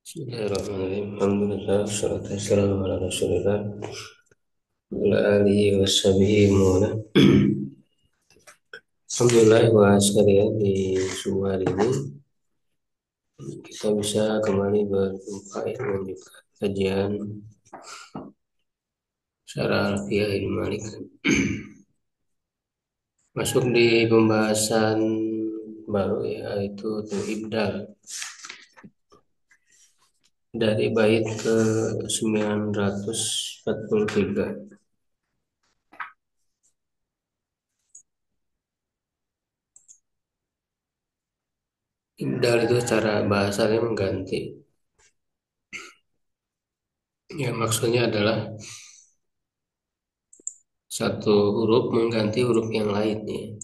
Bismillahirrahmanirrahim. Alhamdulillah, wassalatu wassalamu ala Rasulillah wa ala alihi washabihi mu'ala. Alhamdulillah wa sekalian di subuh hari ini kita bisa kembali berjumpa ya melanjutkan kajian Syarah Alfiyah Ibnu Malik. Masuk di pembahasan baru yaitu ibdal dari bait ke 943. Ibdal itu secara bahasanya mengganti. Ya, maksudnya adalah satu huruf mengganti huruf yang lainnya.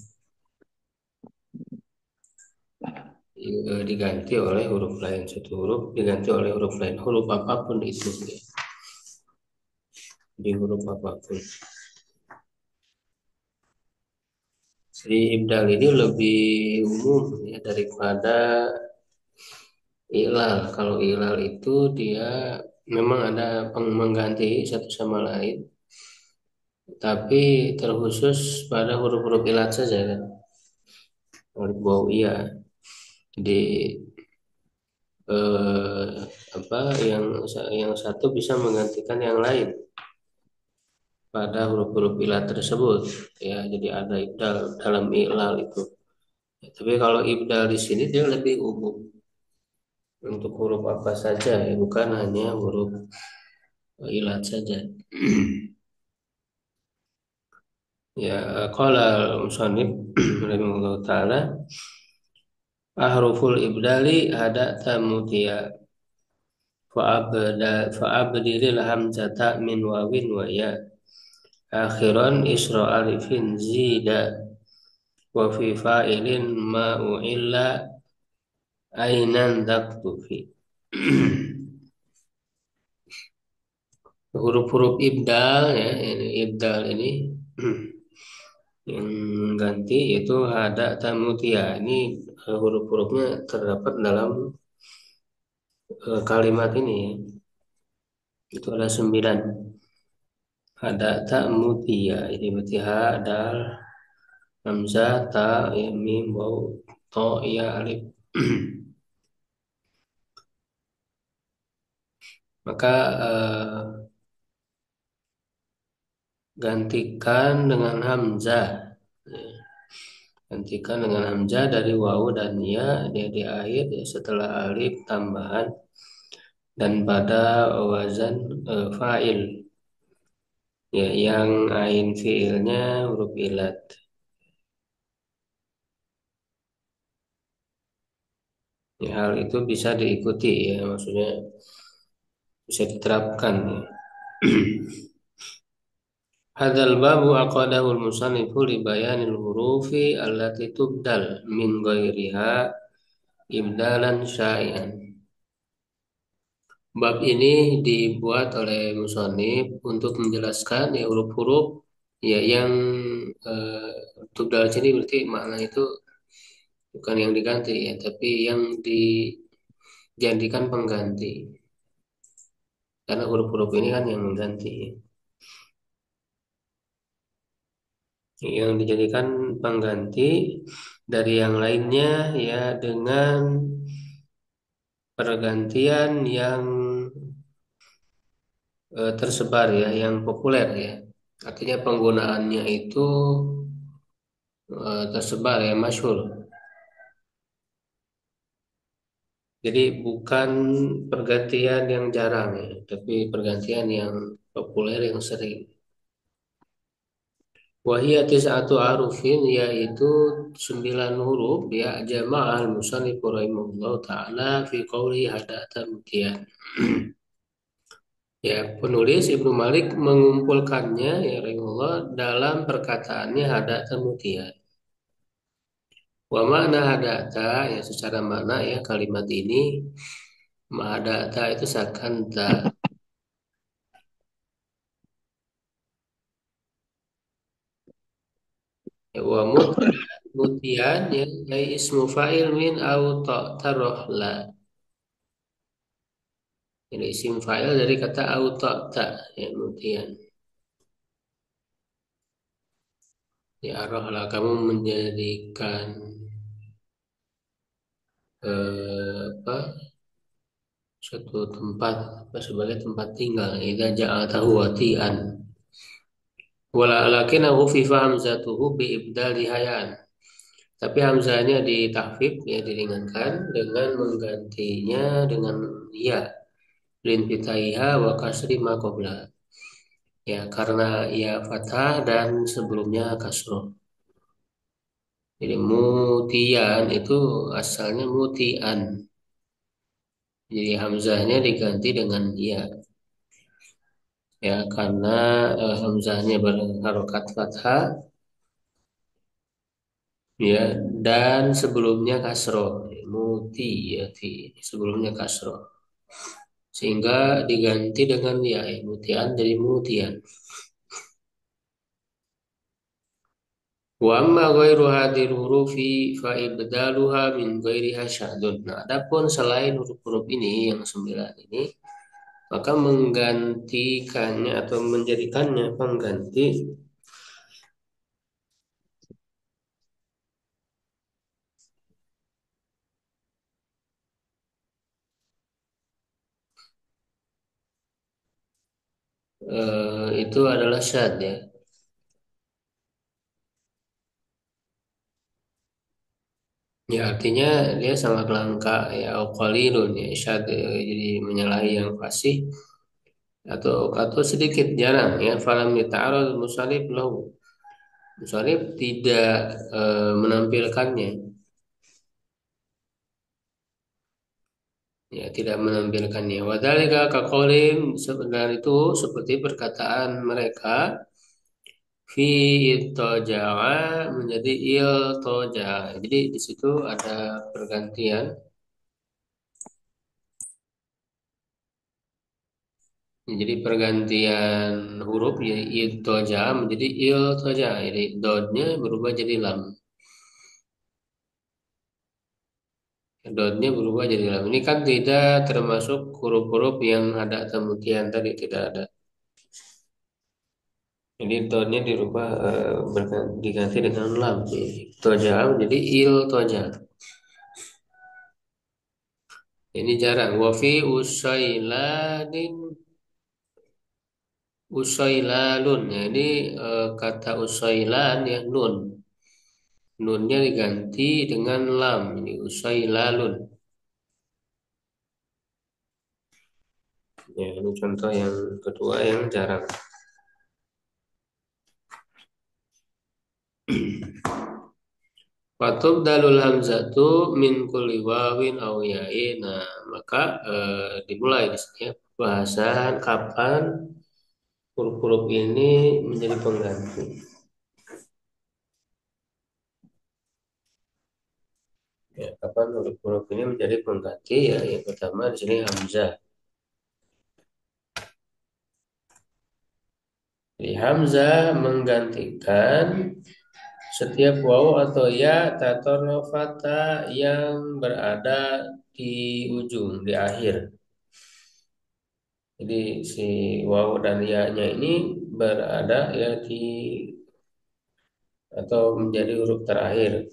Diganti oleh huruf lain, satu huruf diganti oleh huruf lain, huruf apapun itu ya. Di huruf apapun. Jadi ibdal ini lebih umum ya daripada ilal. Kalau ilal itu dia memang ada mengganti satu sama lain, tapi terkhusus pada huruf-huruf ilat saja kan. Huruf waw iya. Jadi eh, apa yang satu bisa menggantikan yang lain pada huruf-huruf ilat tersebut ya, jadi ada ibdal dalam ilal itu ya, tapi kalau ibdal di sini dia lebih umum untuk huruf apa saja ya, bukan hanya huruf ilat saja. Ya, qala musannif rahimahullah taala ahruful ibdali ada tamutia fa'abdilil hamzata min wawin wa ya akhiran isra alifin zida wa fi fa'ilin ma u'illa ainan daktufi. Huruf-huruf ibdal ya, ini ibdal ini yang ganti itu ada tamutia. Ini huruf-hurufnya terdapat dalam kalimat ini ya. Itu ada 9. Ada tamutia. Ini berarti ha, dal, hamzah, ta, ya, mim, waw, to, ya, alif. Maka gantikan dengan hamzah. Gantikan dengan hamzah dari wawu dan ya dia di akhir ya, setelah alif tambahan dan pada wazan fa'il ya yang ain fiilnya huruf ilat. Ya, hal itu bisa diikuti ya, maksudnya bisa diterapkan ya. Hadzal babu aqadahu al-musannifu li bayanil hurufi allati tubdal min ghairiha ibdalan syai'an. Bab ini dibuat oleh musonif untuk menjelaskan ya huruf-huruf ya yang eh, tubdal sini berarti makna itu bukan yang diganti ya, tapi yang dijadikan pengganti. Karena huruf-huruf ini kan yang mengganti, yang dijadikan pengganti dari yang lainnya ya dengan pergantian yang tersebar ya, yang populer ya. Artinya penggunaannya itu tersebar ya, masyhur. Jadi bukan pergantian yang jarang ya, tapi pergantian yang populer yang sering. Wahia tis'atu arufin yaitu 9 huruf ya jama'al musannif rahimahullah ta'ala fi qawli hadata mutian. Ya, penulis Ibnu Malik mengumpulkannya ya rahimahullah dalam perkataannya hadata mutian. Wa makna hadata ya secara makna ya kalimat ini hadata itu sakanta ya, wa mutian ya ismu fa'il min au ta'taroh la. Ini isim fa'il dari kata auta'ta, ya kemudian ya arahlah kamu menjadikan apa suatu tempat apa, sebagai tempat tinggal. Idza ja'altahu wati'an. Walakinahu fi hamzatuhu bi ibdali hayan. Tapi hamzahnya ditahfif, ya diringankan dengan menggantinya dengan ya lin fitaiha wa kasri ma qabla. Ya karena ya fathah dan sebelumnya kasroh. Jadi mutian itu asalnya mutian. Jadi hamzahnya diganti dengan ya. Ya karena hamzahnya berharokat fathah, ya, dan sebelumnya kasroh. Muti, ya ti sebelumnya kasroh, sehingga diganti dengan ya, mutian jadi mutian. Wa amma ghairu hadhil hurufi fa ibdaluha min ghairiha syadun. Nah, adapun selain huruf-huruf ini yang 9 ini, maka menggantikannya atau menjadikannya pengganti itu adalah syad, ya. Ya artinya dia sangat langka, ya, au qalilun, ya syad, jadi menyalahi yang fasih, atau sedikit jarang, ya, falam yata'arad musallif lahu. Musallif tidak menampilkannya, ya, tidak menampilkannya. Wadhalika kaqaulim, sebenarnya itu seperti perkataan mereka fi iltoja'a menjadi iltoja. Jadi di situ ada pergantian. Jadi pergantian huruf, ya, iltoja menjadi iltoja. Jadi dotnya berubah jadi lam. Dotnya berubah jadi lam. Ini kan tidak termasuk huruf-huruf yang ada kemudian tadi, tidak ada. Jadi dotnya dirubah, diganti dengan lam. Iltoja menjadi iltoja. Ini jarang. Wafi usailadin usailalun. Ya, ini kata usailan, ya, nun. Nunnya diganti dengan lam. Ini usailalun. Ya, ini contoh yang kedua yang jarang. Fatub dalul hamzatu min kulli wawin aw ya'in. Nah, maka dimulai di sini, ya, bahasan kapan huruf-huruf ini menjadi pengganti. Ya, kapan huruf-huruf ini menjadi pengganti? Ya, yang pertama di sini hamzah. Jadi hamzah menggantikan setiap waw atau ya tatorofata yang berada di ujung, di akhir. Jadi si waw dan ya-nya ini berada, ya, di atau menjadi huruf terakhir.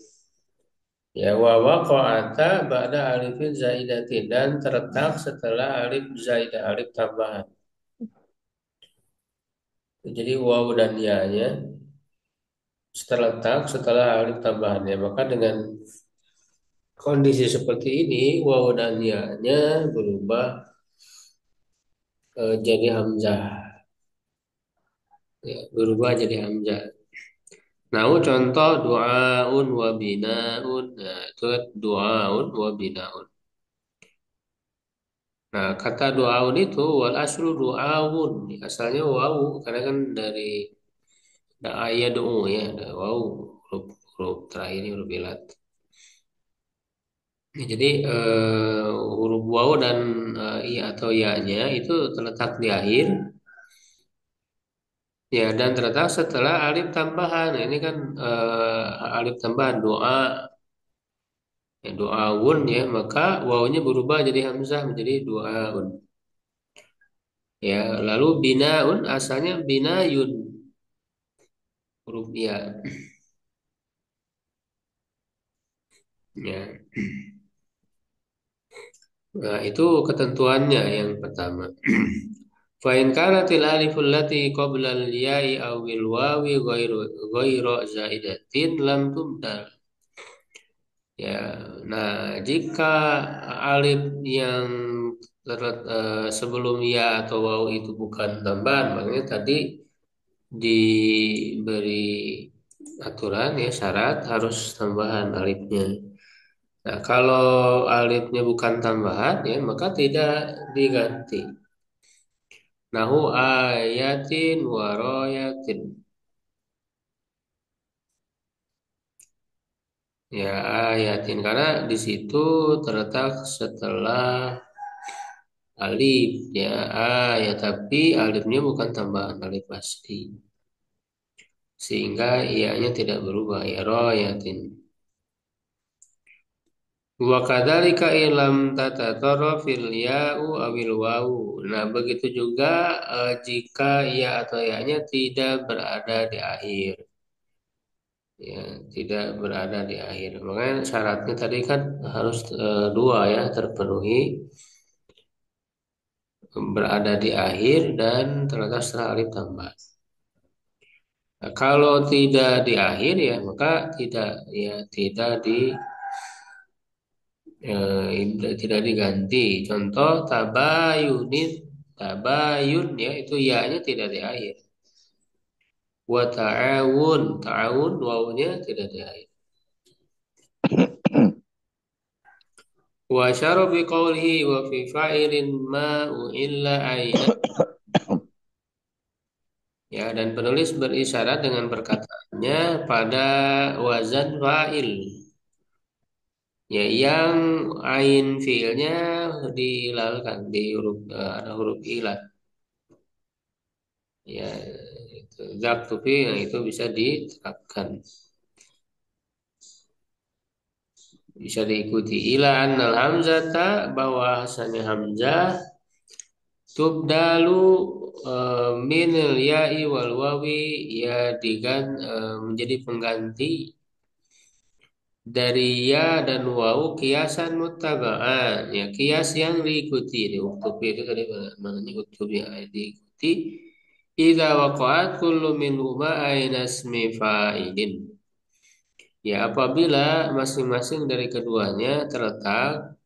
Ya, wa waqa'ata ba'da alifin zaidatin, dan terletak setelah alif zaidah, alif tambahan. Jadi waw dan ya-nya terletak setelah alif tambahannya. Maka dengan kondisi seperti ini, waw dan ya-nya berubah jadi hamzah. Ya, berubah jadi hamzah. Nah, contoh du'aun wa binaun. Nah, itu du'aun wa binaun. Nah, kata du'aun itu wal aslu du'awun. Asalnya waw, karena kan dari ayat do'u, ya, ada waw, huruf, huruf terakhir ini huruf ilat. Ya, jadi huruf waw dan iya atau ya-nya itu terletak di akhir, ya, dan terletak setelah alif tambahan. Nah, ini kan alif tambahan doa, ya, doaun, ya, maka wawnya berubah jadi hamzah menjadi doaun. Ya, lalu binaun asalnya binayun, huruf ya. Ya. Nah, itu ketentuannya yang pertama. Fa in kanatil aliful lati qabla al-ya'i awil wawi ghairu zaidatin lam tubdal. Ya, nah jika alif yang sebelum ya atau waw itu bukan tambahan, makanya tadi diberi aturan ya syarat harus tambahan alifnya. Nah, kalau alifnya bukan tambahan ya maka tidak diganti. Nahu ayatin waroyatin. Ya ayatin karena di situ terletak setelah alif ya ya tapi alifnya bukan tambahan alif pasti sehingga ianya tidak berubah ya royatin. Wa kadzalika ilam tatatara fil ya'u awil wawu. Nah, begitu juga jika ya atau ya-nya tidak berada di akhir. Ya, tidak berada di akhir. Makanya syaratnya tadi kan harus dua ya terpenuhi, berada di akhir dan terletak setelah alif tambah. Nah, kalau tidak di akhir ya maka tidak di tidak diganti. Contoh tabayunin, tabayun ya itu ya-nya tidak di akhir. Wa ta'awun, ta'awun wawunya tidak di akhir. Wa syara bi qawlihi wa fi fa'ilin ma illa aina. Ya, dan penulis berisyarat dengan perkataannya pada wazan fa'il. Ya, yang ain fiilnya diilalkan di huruf ada huruf ilah. Ya, itu zak tupi yang itu bisa diterapkan, bisa diikuti. Ila annal hamzata bahwa asalnya hamzah tubdalu min ya'i wal wawi ya menjadi pengganti dari ya dan wawu kiasan muttaba'an ya kias yang diikuti di uktubi itu tadi maknanya uktubi ya diikuti idza waqa'at kullu minhuma aina ismi fa'ilin ya apabila masing-masing dari keduanya terletak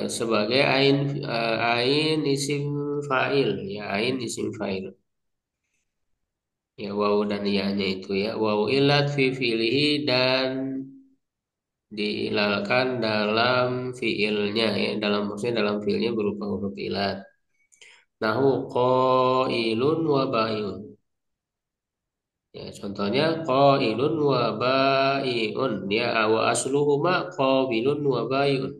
sebagai ain isim fa'il ya ain isim fa'il ya wawu dan iyanya itu ya wawu ilat fi fi'lihi dan diilalkan dalam fiilnya ya dalam maksudnya dalam fiilnya berupa huruf ilat nahu qailun wa baiun ya contohnya qailun wa baiun ya wa asluhuma qabilun wa baiun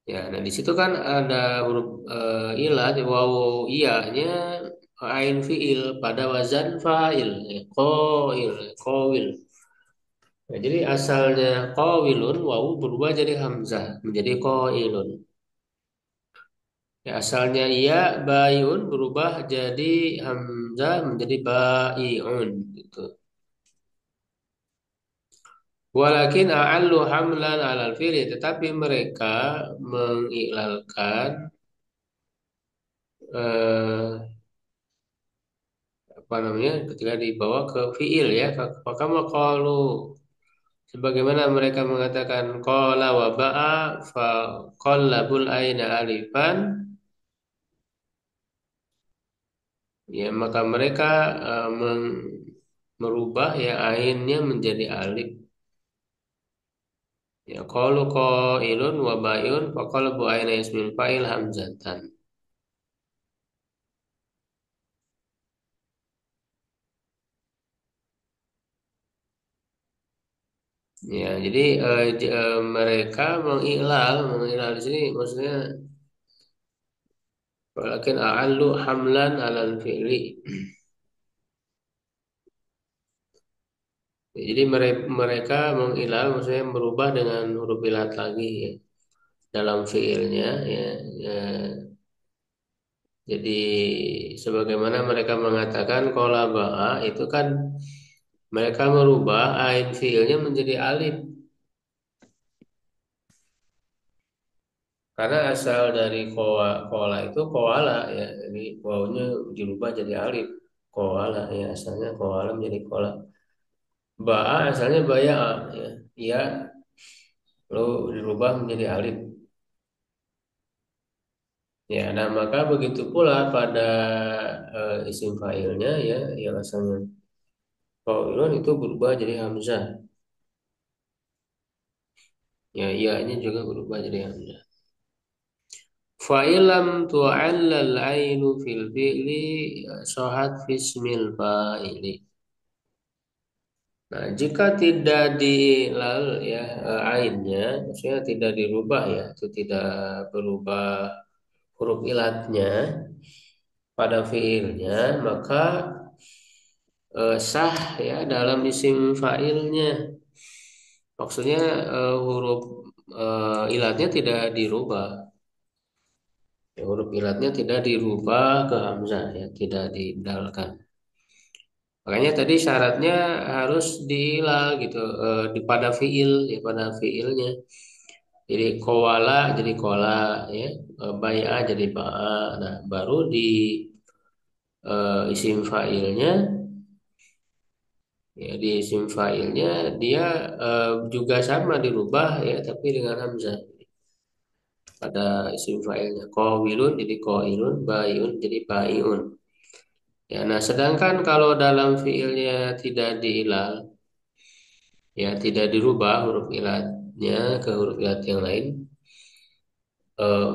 ya nah di situ kan ada huruf ilat wawu iyanya ain fiil pada wazan fa'il ya qail qawil. Nah, jadi asalnya qawilun wawu berubah jadi hamzah menjadi qailun. Ya, asalnya iya bayun berubah jadi hamzah menjadi baiun gitu. Walakin a'allu hamlan 'alal fi'li tetapi mereka mengiklalkan eh, apa namanya ketika dibawa ke fiil ya maka maqalu sebagaimana mereka mengatakan qala wa ba'a fa qallabul aina alifan ya maka mereka merubah ya ainnya menjadi alif. Ya qalu qailun wa baiun fa qalbu aina ismil fa'il hamzatan. Ya, jadi mereka mengiklal di sini maksudnya walakin a'allu hamlan 'alal fi'li. Jadi mereka mengiklal maksudnya merubah dengan huruf ilat lagi ya. dalam fiilnya ya, ya. Jadi sebagaimana mereka mengatakan qala ba'a itu kan mereka merubah ain fiilnya menjadi alif karena asal dari koala itu koala ya, jadi wawunya dirubah jadi alif koala ya, asalnya koala menjadi koala. Ba'a asalnya baya ya, ya lalu dirubah menjadi alif. Ya, nah maka begitu pula pada isim fa'ilnya ya yang asalnya qaulun itu berubah jadi hamzah. Ya, iya-nya juga berubah jadi hamzah. Fa'ilam tu'allal ainu fil fi'li sohat fismil fa'ili. Nah, jika tidak dilal ya ainnya, maksudnya tidak dirubah ya, itu tidak berubah huruf ilatnya pada fiilnya, maka sah ya dalam isim fa'ilnya. Maksudnya huruf ilatnya tidak dirubah. Ya, huruf ilatnya tidak dirubah ke hamzah ya, tidak didalkan. Makanya tadi syaratnya harus diilal gitu di pada fiil ya, pada fiilnya. Jadi kowala jadi kola ya, bai'a jadi ba'a. Nah, baru di isim fa'ilnya ya, di isim fa'ilnya dia juga sama dirubah ya, tapi dengan hamzah pada isim fa'ilnya. Qawilun jadi qailun, baiun jadi baiun. Ya, nah sedangkan kalau dalam fiilnya tidak diilal, ya tidak dirubah huruf ilatnya ke huruf ilat yang lain,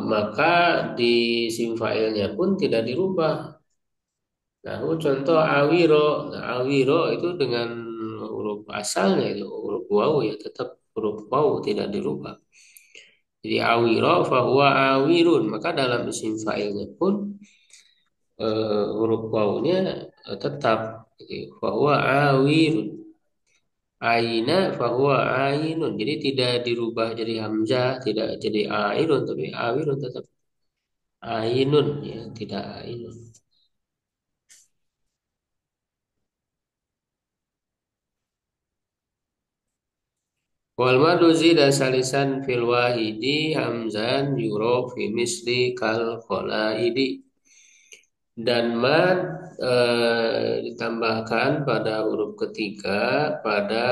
maka di sim filenya pun tidak dirubah. Nah, contoh awiro, nah, awiro itu dengan huruf asalnya itu huruf wawu ya tetap huruf wawu tidak dirubah. Jadi awiro fahuwa awirun, maka dalam isim fa'ilnya pun huruf wawunya tetap jadi, fahuwa awirun. Aina fahuwa ainun. Jadi tidak dirubah jadi hamzah, tidak jadi ainun tapi awirun tetap ainun ya, tidak ainun. Wal madu zida salisan fil wahidi hamzan yuro fi misli kal qalaidi. Dan mad ditambahkan pada huruf ketiga pada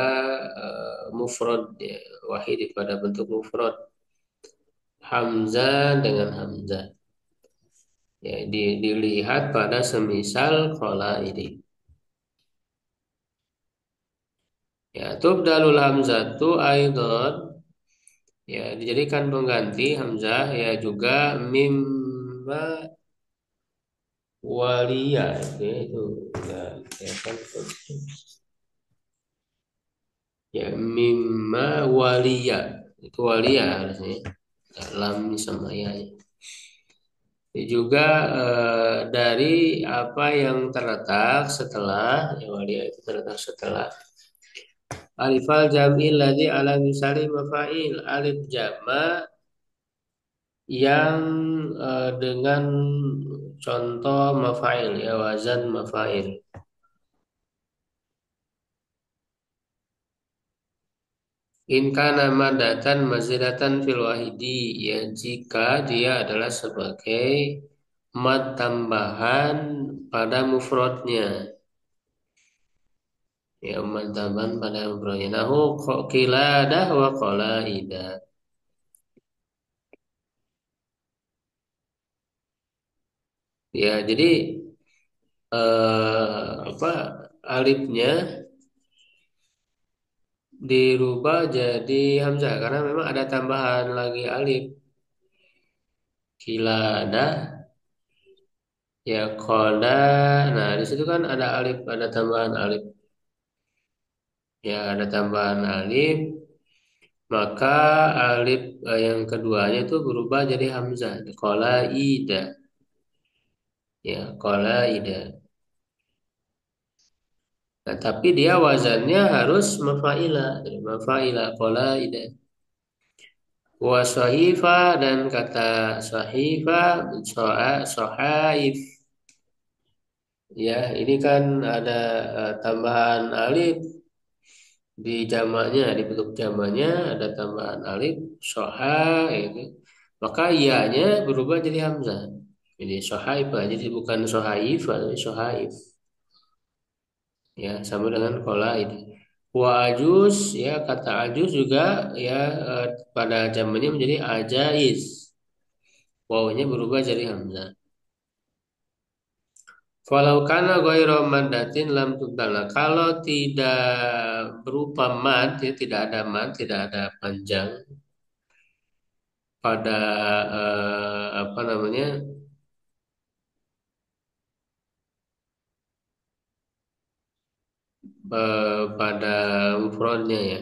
mufrad ya, wahid pada bentuk mufrad hamzah dengan hamzah. Ya, dilihat pada semisal kola ini. Ya, tubdalul hamzatu aidon. Ya, dijadikan pengganti hamzah ya juga mimma waliya. Oke, itu ya, ya kan, ya mimma waliya. Itu waliya harusnya. Ya, lam sama ya. Juga dari apa yang terletak setelah ya waliya itu terletak setelah alifal jam'il ladzi ala misali mafail alif jama yang dengan contoh mafail ya wazan mafail. In kana madatan mazidatan fil wahidi ya jika dia adalah sebagai mad tambahan pada mufradnya ya mad tambahan pada mufradnya nahu qiladah wa qalaida. Ya jadi apa alifnya dirubah jadi hamzah karena memang ada tambahan lagi alif kilada ya koda. Nah di situ kan ada alif, ada tambahan alif ya, ada tambahan alif, maka alif yang keduanya itu berubah jadi hamzah kola ida ya kola ida. Nah tapi dia wazannya harus mafaila, jadi mafaila kola ida. Wa sahifa dan kata sahifa sohaif. Ya, ini kan ada tambahan alif di jamaknya, di bentuk jamaknya ada tambahan alif soha itu. Maka ianya berubah jadi hamzah. Jadi sohaifah, jadi bukan sohaif, tapi sohaif. Ya, sama dengan kola ini. Wa ajuz, ya kata ajuz juga ya pada zamannya menjadi ajaiz. Wawunya berubah jadi hamzah. Walau kana ghairu maddatin lam tubdal. Nah, kalau tidak berupa mad, ya tidak ada mad, tidak ada panjang pada apa namanya pada mufrodnya ya.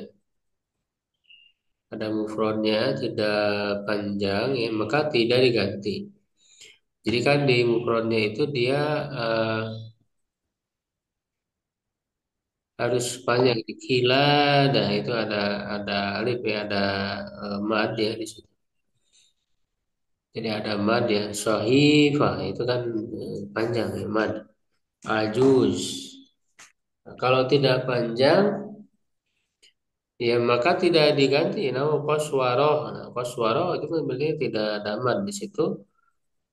Pada mufrodnya tidak panjang ya, maka tidak diganti. Jadi kan di mufrodnya itu dia eh, harus panjang. Di kila, dah itu ada alif ya, ada mad ya di situ. Jadi ada mad ya, sohifah itu kan panjang ya mad. Ajuz. Nah, kalau tidak panjang, ya maka tidak diganti. Nama koswaroh. Nah, koswaroh itu kan berarti tidak ada mad di situ.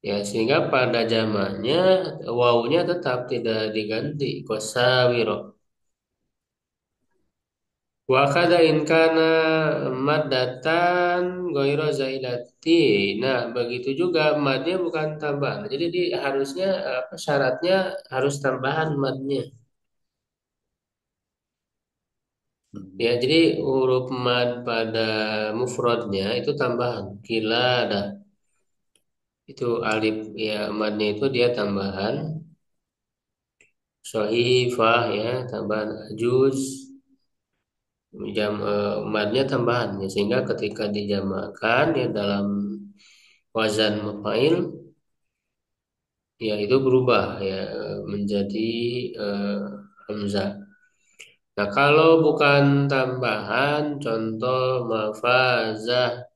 Ya sehingga pada zamannya wawunya tetap tidak diganti. Kosawiro. Wa kada in kana maddatan ghaira zaidati. Nah, begitu juga madnya bukan tambahan. Jadi harusnya apa syaratnya harus tambahan madnya. Ya, jadi huruf mad pada mufradnya itu tambahan. Kila ada itu alif ya madnya itu dia tambahan. Sohifah ya tambahan juz madnya tambahan ya, sehingga ketika dijamakan ya dalam wazan mafail ya itu berubah ya menjadi eh, hamzah. Nah, kalau bukan tambahan, contoh mafazah,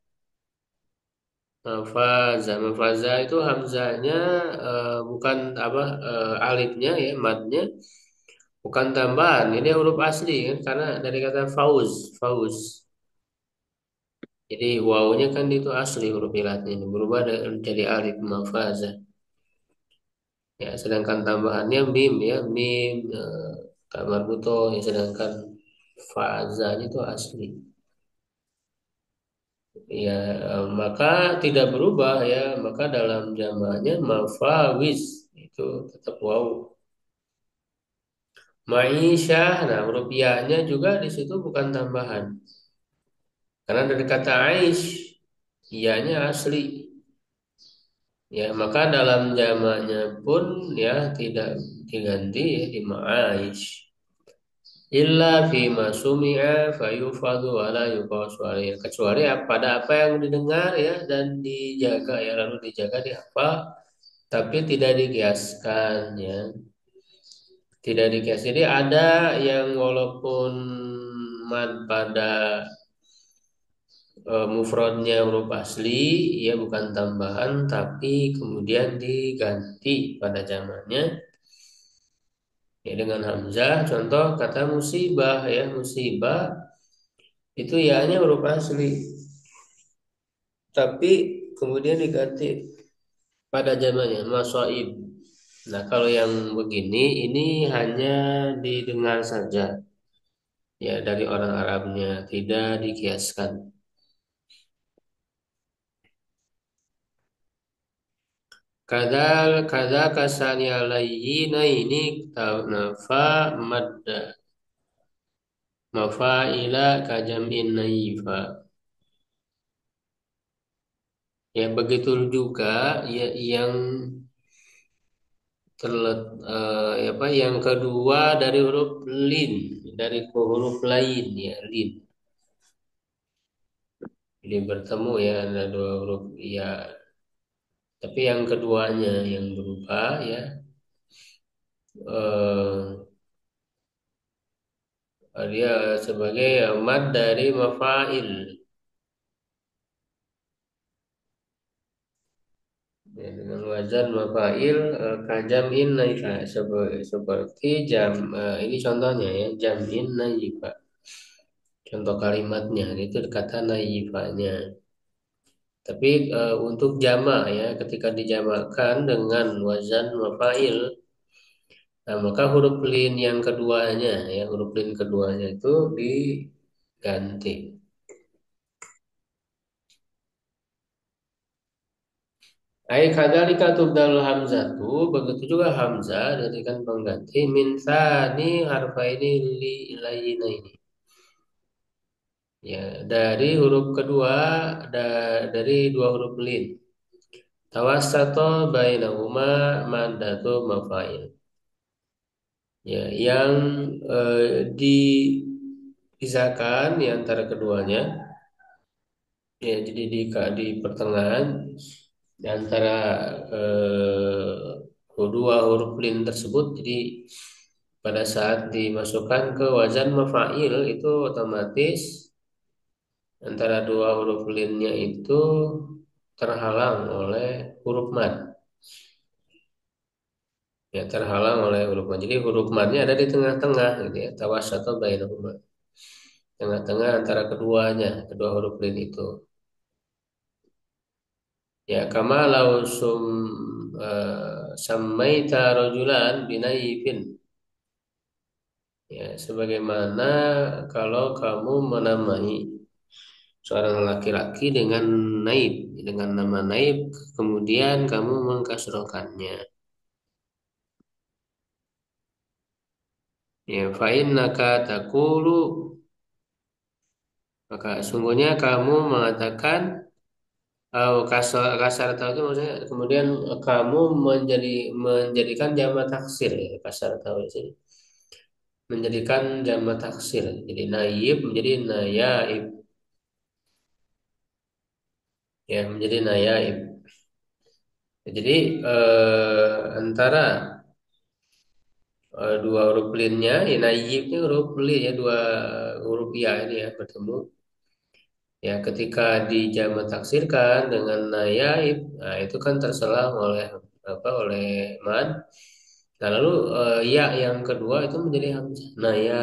mafazah itu hamzahnya bukan apa alifnya ya, madnya bukan tambahan. Ini huruf asli kan, karena dari kata fauz. Jadi wawunya kan itu asli huruf ilatnya ini berubah jadi alif mafazah. Ya, sedangkan tambahannya mim ya, mim tak marbuto ya, sedangkan fazanya itu asli. Ya, maka tidak berubah ya, maka dalam jamaknya mafawiz itu tetap waw. Ma'isyah, nah huruf ya-nya juga di situ bukan tambahan. Karena dari kata aish, ya-nya asli. Ya, maka dalam jamaknya pun ya tidak diganti ya di ma'aish. Illa fi masumi'a fayufadu ala yuqasu alaihi. Kecuali pada apa yang didengar ya dan dijaga ya, lalu dijaga dihafal tapi tidak dikiaskan ya, tidak dikias. Jadi ada yang walaupun mad pada mufradnya huruf asli ya bukan tambahan tapi kemudian diganti pada zamannya ya dengan hamzah. Contoh kata musibah ya, musibah itu ya-nya huruf asli tapi kemudian diganti pada zamannya masoib. Nah, kalau yang begini ini hanya didengar saja ya dari orang Arabnya, tidak dikiaskan. Kadal kada kasani alayhina ini nafa madda mafaila kajam'in naifa. Ya begitu juga ya yang ya apa yang kedua dari huruf lin, dari huruf lain ya lin. Jadi bertemu ya ada dua huruf ya, tapi yang keduanya yang berubah ya eh, dia sebagai mad dari mafail. Ya, dengan wazan mafail kajam in naika seperti ini contohnya ya jam in naika. Contoh kalimatnya itu kata naifanya. Tapi untuk jamak ya ketika dijamakkan dengan wazan mafail, nah, maka huruf lin yang keduanya ya huruf lin keduanya itu diganti. Ai kadzalika tubdalul hamzatu begitu juga hamzah jadikan pengganti min tsani harfaini li ini. Ya, dari huruf kedua dari dua huruf lin. Tawassato bainahuma maddatu mafail. Ya, yang dipisahkan di antara keduanya. Ya, jadi di pertengahan di antara dua huruf lin tersebut. Jadi pada saat dimasukkan ke wazan mafail itu otomatis antara dua huruf linnya itu terhalang oleh huruf mad. Ya, terhalang oleh huruf mad. Jadi huruf madnya ada di tengah-tengah gitu ya. Tawassato bainahuma. Tengah-tengah antara keduanya, kedua huruf lin itu. Ya, kama lausum samaita rajulan binayifin. Ya, sebagaimana kalau kamu menamai seorang laki-laki dengan naib, dengan nama naib, kemudian kamu mengkasrohkannya. Ya, fa'innaka taqulu maka sungguhnya kamu mengatakan kasar kasar tahu itu maksudnya kemudian kamu menjadikan jamak taksir ya kasar tahu itu menjadikan jamak taksir jadi naib menjadi nayaib ya menjadi nayaib jadi antara dua huruf linnya ya naibnya huruf lin ya dua huruf ya ini ya bertemu ya ketika dijamak taksirkan dengan nayaib nah itu kan terselang oleh apa oleh mad. Nah, lalu ya yang kedua itu menjadi hamzah. Nah, ya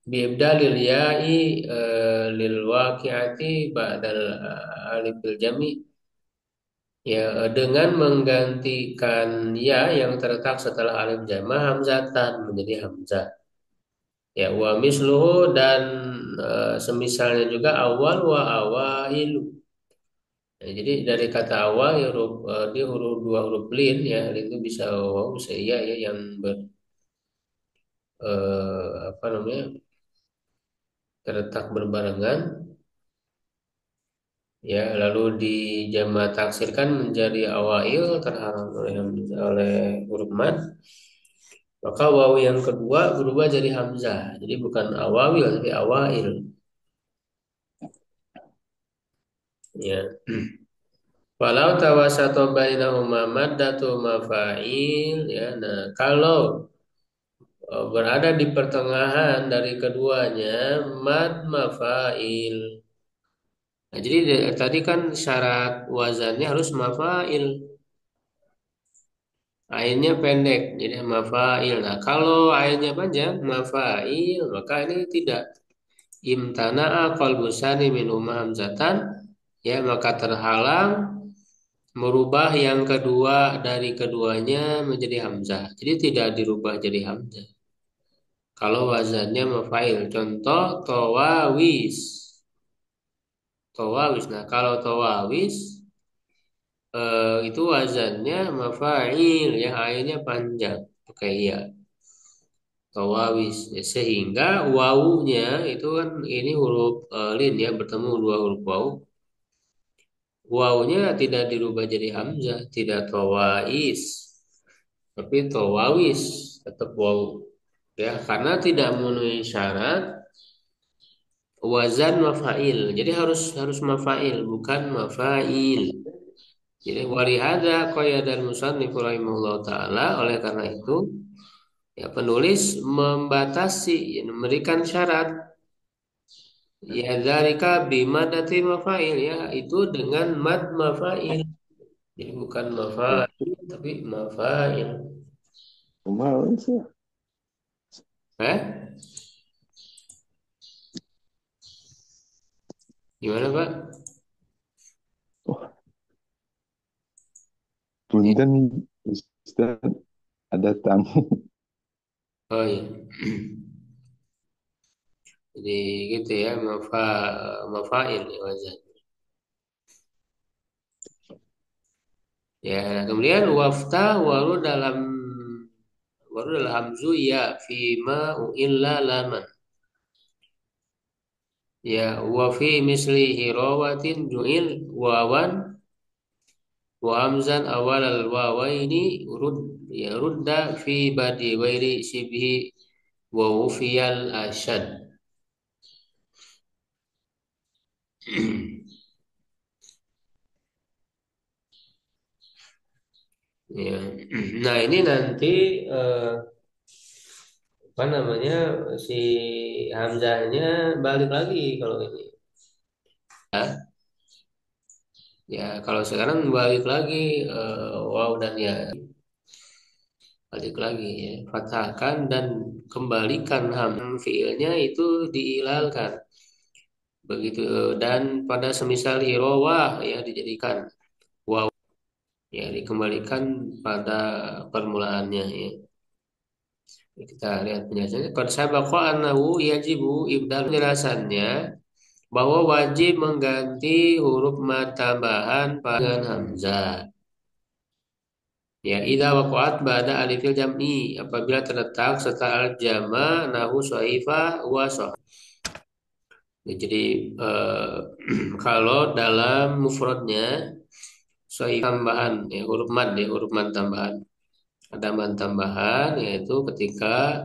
biibdalil ya'i lil waqi'ati ba'dal alif bil jami ya dengan menggantikan ya yang terletak setelah alif jama hamzatan menjadi hamzah. Ya wa misluhu dan semisalnya juga awal wa awailu. Ya, jadi dari kata awal ya dia huruf dua huruf lin ya lin itu bisa waw bisa iya ya yang apa namanya terletak berbarengan ya lalu dijamak taksirkan menjadi awail terhalang oleh huruf mad maka waw yang kedua berubah jadi hamzah jadi bukan awawil tapi awail ya walau tawasato bainahuma maddatu mafail ya nah kalau berada di pertengahan dari keduanya mad mafail. Nah, jadi tadi kan syarat wazannya harus mafail. Ainnya pendek, jadi mafail. Nah, kalau ainnya panjang, mafail, maka ini tidak. Imtana'a qalbusani min hamzatan, ya maka terhalang merubah yang kedua dari keduanya menjadi hamzah. Jadi tidak dirubah jadi hamzah. Kalau wazannya mafail, contoh tawawis. Tawawis. Nah, kalau tawawis itu wazannya mafail ya ainnya panjang oke ya tawawis ya, sehingga wawunya itu kan ini huruf lin ya bertemu dua huruf wawu wawunya tidak dirubah jadi hamzah tidak tawais tapi tawawis tetap wawu ya karena tidak memenuhi syarat wazan mafail jadi harus harus mafail bukan mafail. Jadi walihada qayyadal musannif rahimahullah taala oleh karena itu ya penulis membatasi ya, memberikan syarat ya dzalika bimadati mafail ya itu dengan mad mafail Jadi bukan Ya, mafail, tapi mafail. kemarin sih. Eh? Gimana Pak? Oh, Ya. punten Ustaz, ada tamu. Oh iya. Jadi gitu ya, mafail ya wazan. Ya, nah, kemudian waru dalam hamzu ya fima illa laman. Ya, wa fi misli hirawatin ju'il wawan wa hamzan awal al wawaini rudda fi badi wairi sibhi wa wufiyal ashad. Ya. Nah, ini nanti eh, apa namanya si Hamzahnya balik lagi kalau ini. Ya, ya kalau sekarang balik lagi waw dan ya balik lagi ya. Fathahkan dan kembalikan ham fiilnya itu diilalkan. Begitu dan pada semisal hirowah ya dijadikan waw ya dikembalikan pada permulaannya ya. Kita lihat penjelasannya. Qad sabaqa annahu yajibu ibdal penjelasannya bahwa wajib mengganti huruf mad tambahan dengan hamzah. Ya, idza waqa'at ba'da alifil jam'i apabila terletak setelah alif jama nahu shahifah wa shah. Ya, jadi kalau dalam mufradnya shahif tambahan ya huruf mad tambahan. Ada mad tambahan yaitu ketika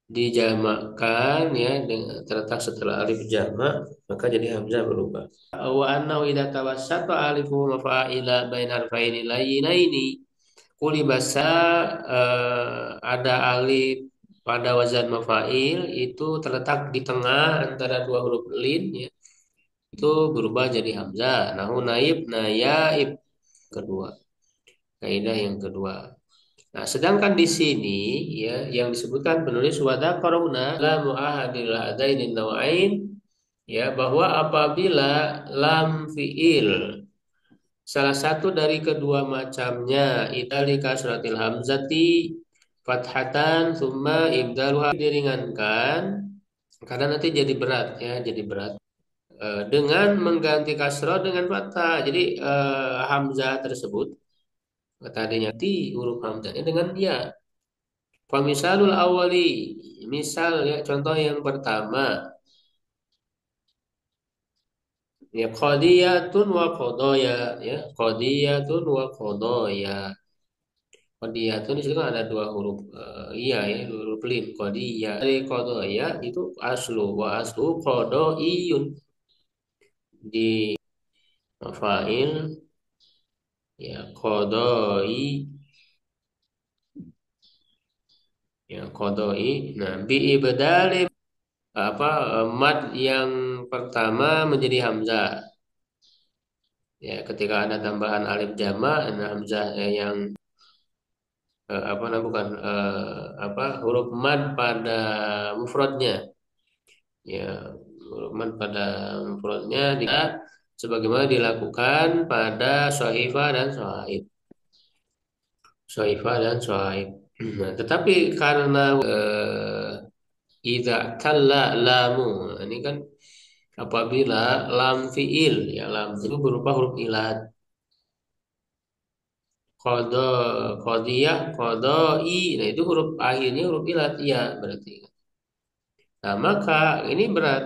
dijamakkan ya terletak setelah alif jamak maka jadi hamzah berubah. Wa annahu idza tawassata alifu mafa'ila bainal harfaini layyinaini kulibasa ada alif pada wazan mafail itu terletak di tengah antara dua huruf lin ya itu berubah jadi hamzah nahu naib nayaib kedua kaidah yang kedua. Nah, sedangkan di sini ya yang disebutkan penulis wada koruna la muahadil hadainin nawain ya bahwa apabila lam fiil salah satu dari kedua macamnya italika suratil hamzati fathatan summa ibdaluha diringankan karena nanti jadi berat ya jadi berat. Dengan mengganti kasroh dengan fathah jadi hamzah tersebut tadinya ti huruf hamzahnya dengan ya. Famisalul awali, misal ya contoh yang pertama, ya qadiyatun wa qadaya, ya qadiyatun wa qadaya. Qadiyatun di situ kan ada dua huruf iya ya, dua huruf lin. Qadiyah dari qadaya itu aslu wa aslu qadaiyun di fa'il ya qadai ya qadai. Nah, bi ibdali apa mad yang pertama menjadi hamzah. Ya, ketika ada tambahan alif jama, nah hamzah yang apa namanya bukan apa huruf mad pada mufradnya. Ya, huruf mad pada mufradnya sebagaimana dilakukan pada sohifah dan sohaib. Sohifah dan sohaib. Nah, tetapi karena idza kalla lamu, nah, ini kan apabila lam fiil ya lam itu berupa huruf ilat kodo kodiyah kodoi nah itu huruf akhirnya huruf ilat iya berarti nah maka ini berat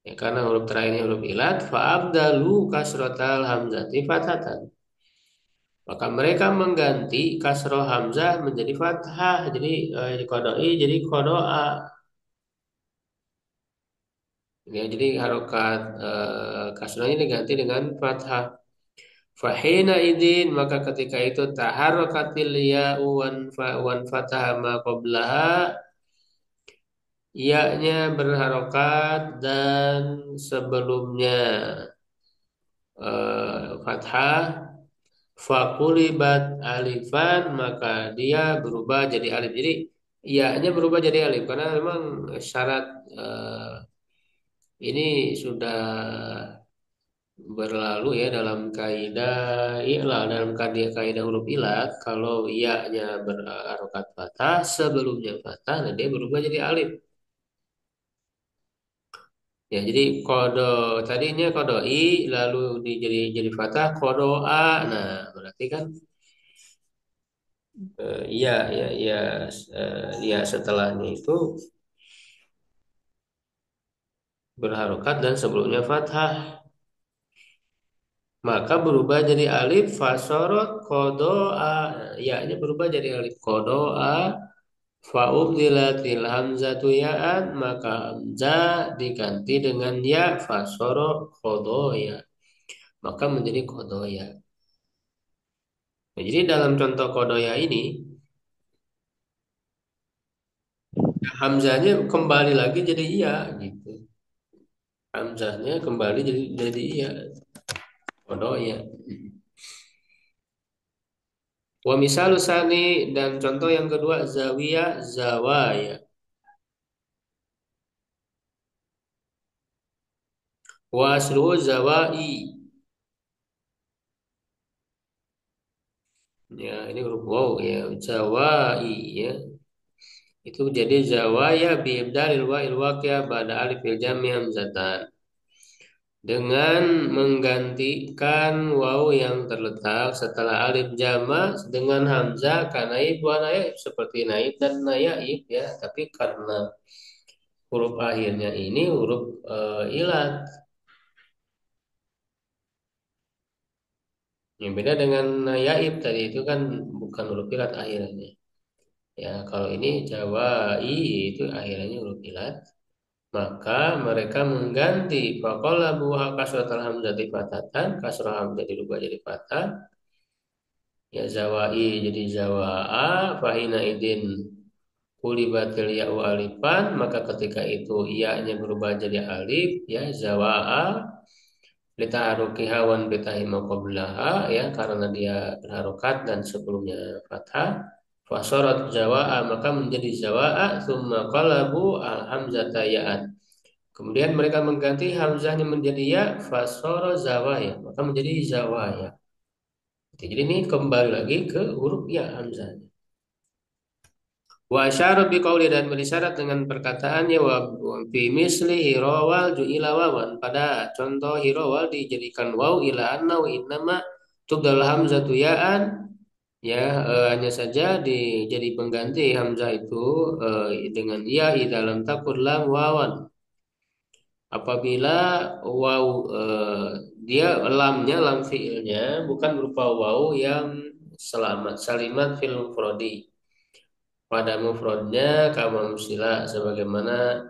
ya, karena huruf terakhirnya huruf ilat faabdalu kasrotal hamzati fathatan maka mereka mengganti kasroh hamzah menjadi fathah jadi kodoi jadi kodoa ya jadi harokat kasrohnya diganti dengan fathah fahina idin maka ketika itu taharokatil ya wan fatah ma qablaha Iya-nya berharokat dan sebelumnya fathah fakulibat alifan maka dia berubah jadi alif. Jadi iya-nya berubah jadi alif karena memang syarat ini sudah berlalu ya dalam kaidah i'lal, dalam kaidah huruf ilat. Kalau iya-nya berharokat fathah sebelumnya fathah, nah dia berubah jadi alif. Ya, jadi kodo tadinya kodo i lalu jadi fathah kodo a. Nah, berarti kan iya ya ya ya setelahnya itu berharokat dan sebelumnya fathah. Maka berubah jadi alif fasorot kodoa. Nah, ya-nya berubah jadi alif kodoa. Fa'ubdilatil hamzatu ya'an maka hamzah diganti dengan ya fasoro kodoya maka menjadi kodoya. Nah, jadi dalam contoh kodoya ini hamzahnya kembali lagi jadi iya gitu. Hamzahnya kembali jadi iya kodoya. Wa misal sani dan contoh yang kedua zawiyah zawaya. Wa asluhu zawai. Ya, ini huruf waw ya, zawai ya. Itu jadi zawaya bi ibdalil wa il waqiyah ba'da alif il jami hamzatan. Dengan menggantikan waw yang terletak setelah alif jama dengan hamzah kanaib wa naib seperti naib dan nayaib ya, tapi karena huruf akhirnya ini huruf ilat. Yang beda dengan nayaib tadi itu kan bukan huruf ilat akhirnya. Ya, kalau ini jawai itu akhirnya huruf ilat. Maka mereka mengganti faqalabu kasratal hamzati fatatan, kasrah hamzah dirubah jadi fathah, ya zawai jadi zawaa, fahina idin kulibatil ya'u alifan, maka ketika itu iya-nya berubah jadi alif, ya zawaa litaharuki hawan bitahima qablaha, ya karena dia berharokat dan sebelumnya fathah. Fasorat zawaa maka menjadi zawaa, thumma qalabu al hamzata ya'an. Kemudian mereka mengganti hamzahnya menjadi ya, fasoro zawaya, maka menjadi zawaya. Jadi ini kembali lagi ke huruf ya hamzahnya. Wa asyara biqauli dan berisyarat dengan perkataannya wa fi misli hirawal ju'ila wawan. Pada contoh hirawal dijadikan waw ila anna wa innama tubdal hamzatu ya'an, ya hanya saja jadi pengganti hamzah itu dengan ya dalam takur lam wawan. Apabila waw dia lamnya lam fiilnya bukan berupa waw yang selamat salimat fil mufradi pada mufradnya kama musila sebagaimana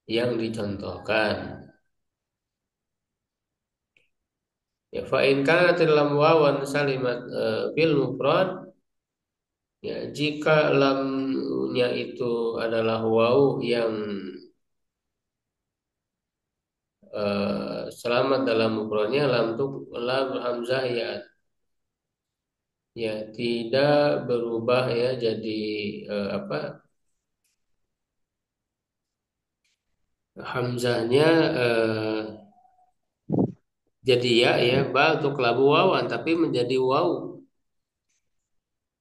yang dicontohkan. Ya fa in kanat lam wawan salimat fil mufrad, ya jika lamnya itu adalah waw yang selamat dalam mufradnya lam hamzah ya, ya tidak berubah ya jadi apa hamzahnya jadi ya ya bal untuk labu wawan tapi menjadi waw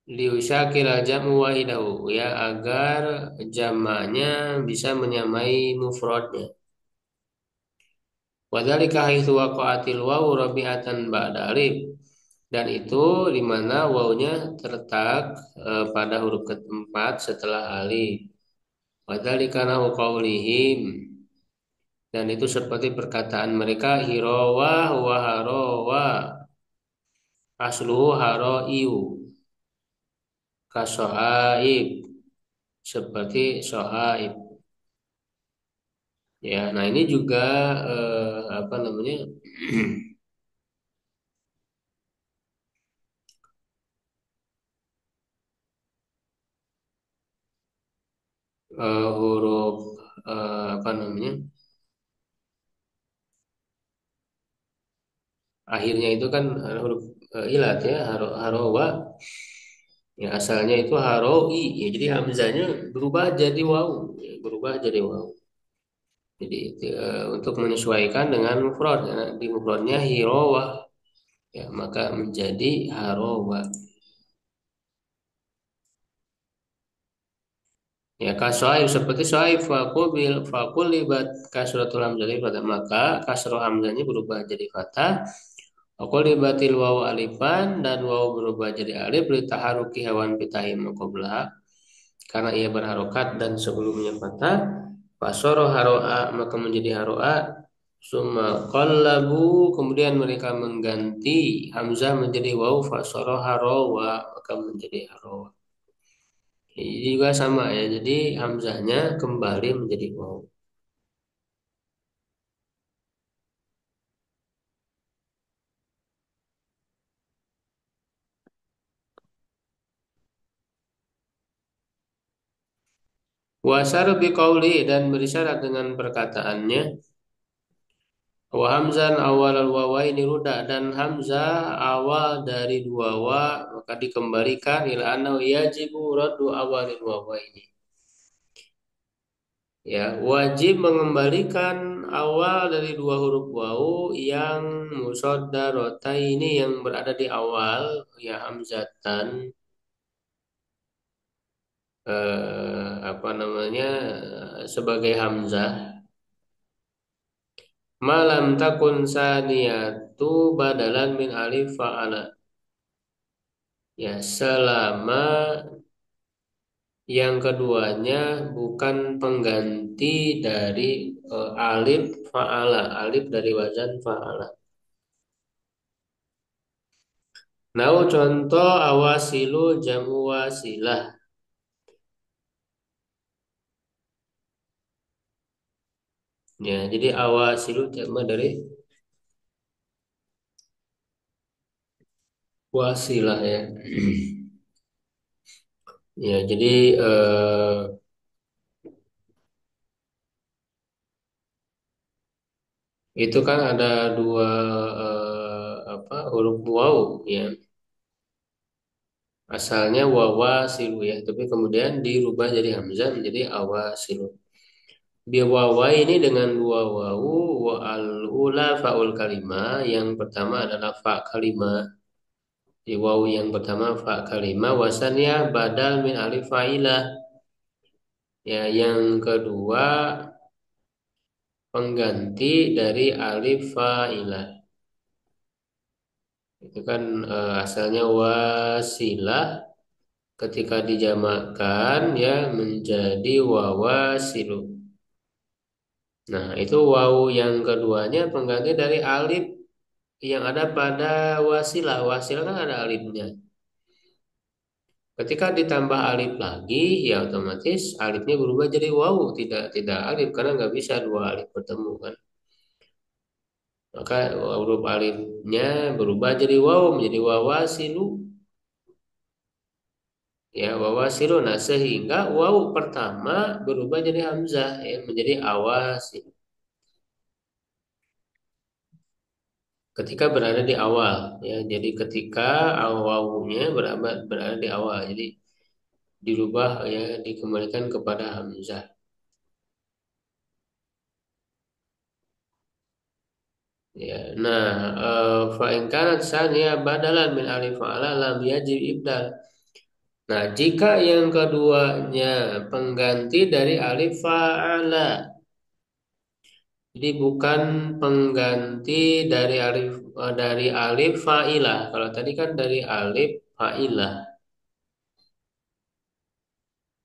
liusyakila jamu wahidahu ya agar jamaknya bisa menyamai mufradnya. Wadzalika haitsu waqa'atil wawu rabi'atan ba'da alif, dan itu di mana wawunya terletak pada huruf keempat setelah alif. Wadzalika nahu qaulihim, dan itu seperti perkataan mereka hirawa wa harawa asluhu haraiu kasoaib seperti soaib. Ya, nah ini juga apa namanya huruf apa namanya akhirnya itu kan huruf ilat ya, harowa ya asalnya itu haroi ya, jadi hamzanya berubah jadi wawu ya, berubah jadi wawu. Jadi untuk menyesuaikan dengan mufrad karena di mufradnya hirowa ya, maka menjadi harowa. Ya kasoib seperti soib fakul libat kasratul hamzah pada maka kasroh hamzahnya berubah jadi fathah. Fakul libatil wawu alifan dan wawu berubah jadi alif litaharuki hewan pitahim qablaha karena ia berharokat dan sebelumnya fathah. Fasoro haroa maka menjadi haroa. Summa qallabu kemudian mereka mengganti hamzah menjadi wawu fasoro harowa maka menjadi harowa. Ini juga sama ya. Jadi hamzahnya kembali menjadi waw. Wasar biqauli dan berisyarat dengan perkataannya wa hamzan awal al wawaini ruda dan hamzah awal dari dua wa maka dikembalikan ila annahu yajibu raddu awalil wawaini. Ya, wajib mengembalikan awal dari dua huruf wawu yang musoddarotaini yang berada di awal ya hamzatan apa namanya sebagai hamzah malam takun saniyatu badalan min alif fa'ala ya selama yang keduanya bukan pengganti dari alif fa'ala alif dari wazan fa'ala. Nah contoh awasilu jamu wasilah ya jadi awasilu jamu dari wasilah ya. Ya jadi itu kan ada dua apa huruf waw ya. Asalnya wawasilu ya, tapi kemudian dirubah jadi hamzah menjadi awasilu. Biwawa ini dengan dua wawu wa al ula faul kalimah. Yang pertama adalah fa kalimah. Di wawu yang pertama fa kalimah wasannya badal min alif fa'ilah. Ya, yang kedua pengganti dari alif fa'ilah. Itu kan asalnya wasilah ketika dijamakkan ya menjadi wawasilu. Nah, itu wawu yang keduanya pengganti dari alif yang ada pada wasilah. Wasilah kan ada alifnya. Ketika ditambah alif lagi, ya otomatis alifnya berubah jadi wawu, tidak alif karena nggak bisa dua alif bertemu kan. Maka huruf alifnya berubah jadi wawu menjadi wawasilu. Ya wawasilu. Nah, sehingga wawu pertama berubah jadi hamzah ya menjadi awasil. Ketika berada di awal ya jadi ketika awalnya berada di awal jadi dirubah ya dikembalikan kepada hamzah ya nah fa in kanat saniyah badalan min alif fa'ala lam yajib ibdal. Nah jika yang keduanya pengganti dari alif fa'ala jadi bukan pengganti dari alif fa'ilah. Kalau tadi kan dari alif fa'ilah.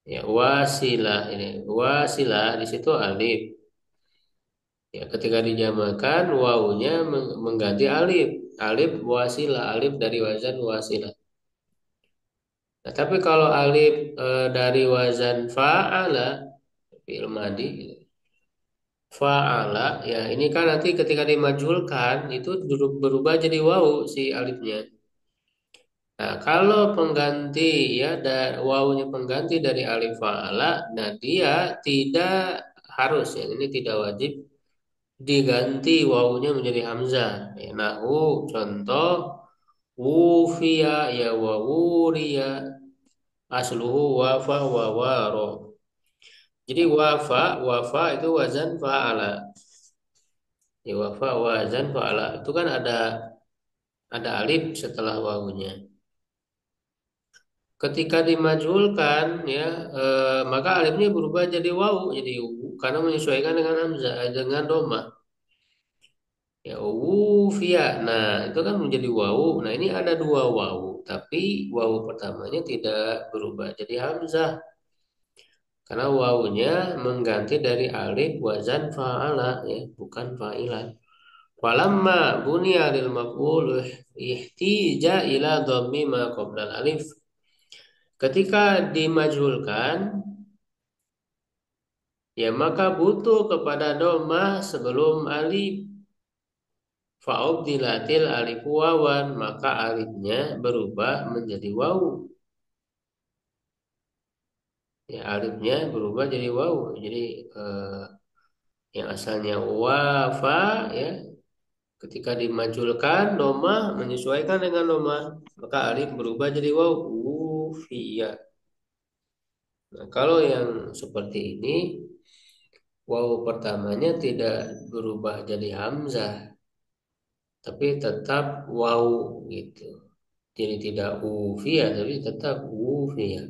Ya, wasilah ini. Wasilah di situ alif. Ya, ketika dijamakan wawunya mengganti alif. Alif wasilah, alif dari wazan wasilah. Nah, tapi kalau alif dari wazan fa'ala, fi'il madi, fa'ala, ya ini kan nanti ketika dimajhulkan itu berubah jadi wawu si alifnya. Nah, kalau pengganti ya wawunya pengganti dari alif fa'ala, nah dia tidak harus ya ini tidak wajib diganti wawunya menjadi hamzah. Ya, nahu contoh wufiya ya wa wuriya, asluhu wafa wa waro. Jadi wafa itu wazan fa'ala. Ya wafa wazan fa'ala itu kan ada alif setelah wawunya. Ketika dimajhulkan ya maka alifnya berubah jadi wawu jadi karena menyesuaikan dengan hamzah dengan doma. Ya wufia. Nah, itu kan menjadi wawu. Nah, ini ada dua wawu, tapi wawu pertamanya tidak berubah jadi hamzah karena wawunya mengganti dari alif wazan fa'ala ya, bukan fa'ilan. Falamma bunya lil maf'ul ihtija ila dhammi ma qabla alif. Ketika dimajhulkan ya maka butuh kepada doma sebelum alif. Fa'ubdilatil alif wawan maka alifnya berubah menjadi wawu. Ya alifnya berubah jadi wawu. Jadi yang asalnya wafa ya ketika dimajulkan doma menyesuaikan dengan doma maka alif berubah jadi wawu. Ufiya. Nah, kalau yang seperti ini wawu pertamanya tidak berubah jadi hamzah tapi tetap wawu gitu. Jadi tidak ufia tapi tetap ufia.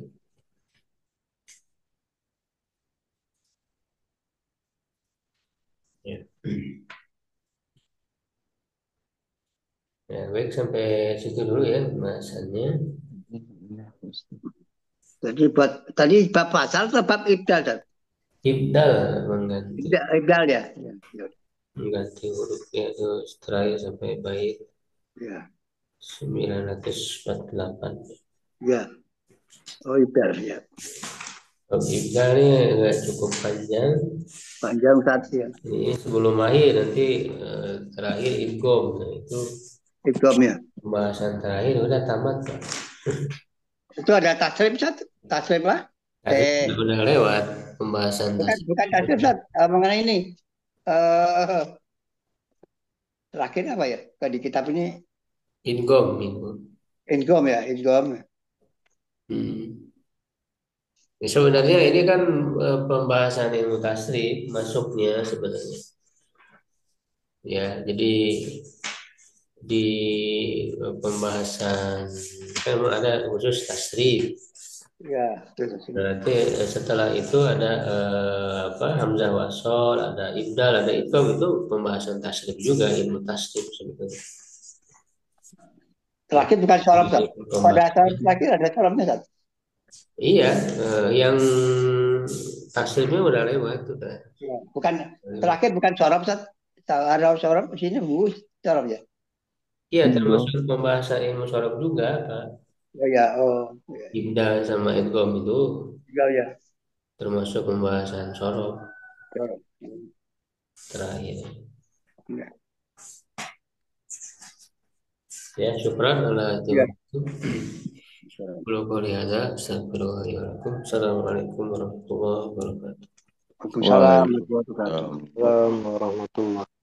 Ya. Ya, baik sampai situ dulu ya pembahasannya. Ustaz. Jadi buat tadi bab pasal atau bab ibdal, Ustaz? Ibdal mengganti Ibdal ya. Ya, ya. mengganti hurufnya itu terakhir sampai bait Ya. 948. Ya. Oh, ibdal ya. Bab ibdal ini agak cukup panjang. Panjang Ustaz ya. Ini sebelum akhir nanti terakhir idgham. Nah, itu Idgham ya. pembahasan terakhir udah tamat Pak. Itu ada tasrif, Ustaz. Tasrif lah. Tadi udah lewat pembahasan Bukan, tasrif. bukan tasrif, Ustaz. Mengenai ini. Eh terakhir apa ya? Di kitab ini Idgham. idgham ya, idgham. Hmm. Ya, sebenarnya ini kan pembahasan ilmu tasrif masuknya sebenarnya. Ya, jadi di pembahasan kan memang ada khusus tasrif. Ya, terus. Berarti setelah itu ada apa hamzah wasol, ada ibdal, ada idgham itu pembahasan tasrif juga ilmu tasrif sebetulnya. Terakhir bukan sorab, Ustaz. Pada saat Pembahasan terakhir ada sorabnya, Ustaz. iya yang tasrifnya udah lewat tuh kan. Ya, bukan terakhir bukan sorab, Ustaz. Ada sorab di sini bu sorab ya. Iya termasuk pembahasan ilmu sorab juga Pak. Oh ya, oh ya, Ibdal sama idgham itu ya, ya. termasuk pembahasan sorab Sorab. terakhir. Ya. Ya, syukran ala Ya. itu. Kalau kau lihat, astagfirullahaladzim. Assalamualaikum warahmatullahi wabarakatuh. Waalaikumsalam Waalaikumsalam. warahmatullahi wabarakatuh.